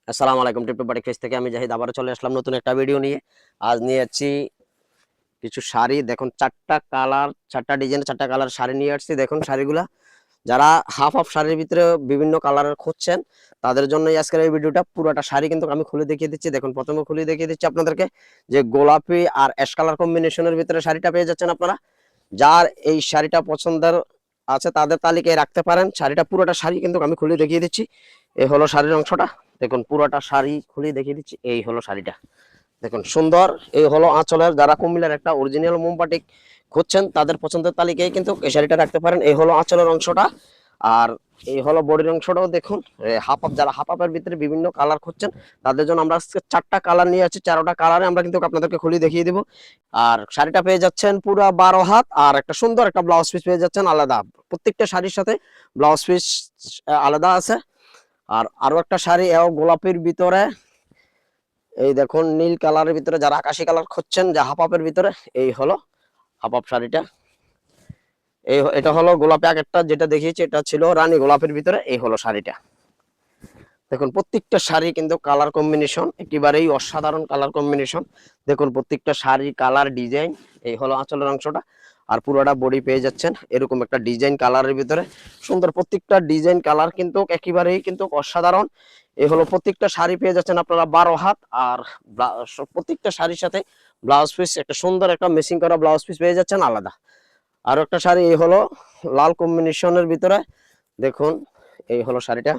আসসালামু আলাইকুম। Tiptop batik page থেকে আমি জাহিদ আবারও চলে আসলাম নতুন একটা ভিডিও নিয়ে। আজ নিয়ে যাচ্ছি কিছু শাড়ি। দেখুন চারটা কালার, চারটা ডিজাইনের চারটা কালার শাড়ি নিয়ে আসছি। দেখুন শাড়িগুলা যারা হাফ হাফ শাড়ির ভিতরে বিভিন্ন কালারের খুঁজছেন তাদের জন্যই আজকের এই ভিডিওটা। পুরোটা শাড়ি কিন্তু আমি খুলে দেখিয়ে দিচ্ছি। দেখুন প্রথমে খুলে দেখিয়ে দিচ্ছি আপনাদেরকে যে গোলাপি আর অ্যাশ কালার কম্বিনেশনের ভিতরে শাড়িটা পেয়ে যাচ্ছেন আপনারা। যার এই শাড়িটা পছন্দের আছে তাদের তালিকায় রাখতে পারেন। শাড়িটা পুরোটা শাড়ি কিন্তু আমি খুলে দেখিয়ে দিচ্ছি। এই হলো শাড়ির অংশটা। দেখুন পুরোটা শাড়ি খুলে দেখিয়ে দিচ্ছি। এই হলো শাড়িটা, দেখুন সুন্দর। এই হলো আঁচলের, যারা কুমিল্লার একটা অরিজিনাল মোমবাটিক খুঁজছেন তাদের পছন্দের তালিকায় কিন্তু এই শাড়িটা রাখতে পারেন। এই হলো আঁচলের অংশটা, আর এই হলো বডির অংশটাও। দেখুন হাফ হাফ, যারা হাফ হাফের ভিতরে বিভিন্ন কালার খুঁজছেন তাদের জন্য আমরা আজকে চারটা কালার নিয়ে আছি। চারোটা কালারে আমরা কিন্তু আপনাদেরকে খুলে দেখিয়ে দিব। আর শাড়িটা পেয়ে যাচ্ছেন পুরো 12 হাত, আর একটা সুন্দর একটা ব্লাউজ পিস পেয়ে যাচ্ছেন আলাদা। প্রত্যেকটা শাড়ির সাথে ব্লাউজ পিস আলাদা আছে। আর আরো একটা শাড়ি এও গোলাপির ভিতরে, এই দেখুন নীল কালারের ভিতরে, যারা আকাশি কালার খুঁজছেন যে হাফ হাফের ভিতরে, এই হলো হাফ হাফ শাড়িটা। এটা হলো গোলাপি, আগেরটা যেটা দেখিয়েছি এটা ছিল রানী গোলাপের ভিতরে। এই হলো শাড়িটা। দেখুন প্রত্যেকটা শাড়ি কিন্তু কালার কম্বিনেশন একেবারেই অসাধারণ কালার কম্বিনেশন। দেখুন প্রত্যেকটা শাড়ি কালার ডিজাইন। এই হলো আঁচলের অংশটা, আর পুরোটা বডি পেয়ে যাচ্ছেন এরকম একটা ডিজাইন কালারের ভিতরে। সুন্দর প্রত্যেকটা ডিজাইন কালার কিন্তু একেবারেই কিন্তু অসাধারণ। এই হলো প্রত্যেকটা শাড়ি পেয়ে যাচ্ছেন আপনারা 12 হাত, আর প্রত্যেকটা শাড়ির সাথে ব্লাউজ পিস, একটা সুন্দর একটা মেশিং করা ব্লাউজ পিস পেয়ে যাচ্ছেন আলাদা। আর একটা শাড়ি এই হলো লাল কম্বিনেশনের ভিতরে। দেখুন এই হলো শাড়িটা,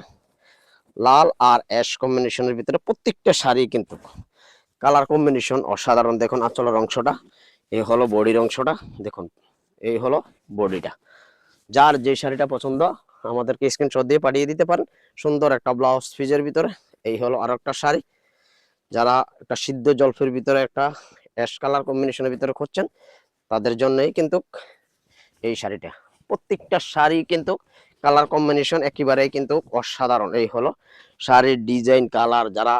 লাল আর অ্যাশ কম্বিনেশনের ভিতরে। প্রত্যেকটা শাড়ি কিন্তু কালার কম্বিনেশন অসাধারণ। দেখুন আঁচলের অংশটা, এই হলো বডির অংশটা। দেখুন এই হলো বডিটা। যার যে শাড়িটা পছন্দ আমাদেরকে স্ক্রিনশট দিয়ে পাঠিয়ে দিতে পারেন সুন্দর একটা ব্লাউজ পিসের ভিতরে। এই হলো আর একটা শাড়ি, যারা একটা সিদ্ধ জলফের ভিতরে একটা অ্যাশ কালার কম্বিনেশনের ভিতরে খুঁজছেন তাদের জন্যই কিন্তু এই শাড়িটা। প্রত্যেকটা শাড়ি কিন্তু কালার কম্বিনেশন একেবারেই কিন্তু অসাধারণ। এই হলো শাড়ির ডিজাইন কালার, যারা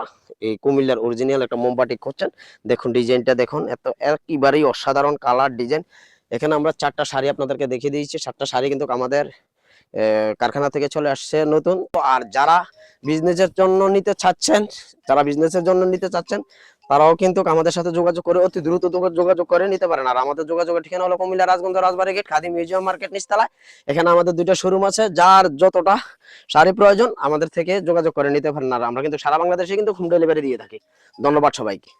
এই কুমিল্লার অরিজিনাল একটা মোমবাটিক খুঁজছেন দেখুন ডিজাইনটা দেখুন, এত একেবারেই অসাধারণ কালার ডিজাইন। এখানে আমরা চারটা শাড়ি আপনাদেরকে দেখিয়ে দিয়েছি। চারটা শাড়ি কিন্তু আমাদের কারখানা থেকে চলে আসছে নতুন। আর যারা বিজনেসের জন্য নিতে চাচ্ছেন, যারা বিজনেসের জন্য নিতে চাচ্ছেন তারাও কিন্তু আমাদের সাথে যোগাযোগ করে অতি দ্রুত যোগাযোগ করে নিতে পারেন। আর আমাদের যোগাযোগের ঠিকানা হলো কুমিল্লা রাজগঞ্জ রাজবাড়ী গেট খাদি মিউজিয়াম মার্কেট নিচতলায়। এখানে আমাদের দুইটা শোরুম আছে। যার যতটা শাড়ি প্রয়োজন আমাদের থেকে যোগাযোগ করে নিতে পারেন। আর আমরা কিন্তু সারা বাংলাদেশে কিন্তু হোম ডেলিভারি দিয়ে থাকি। ধন্যবাদ সবাইকে।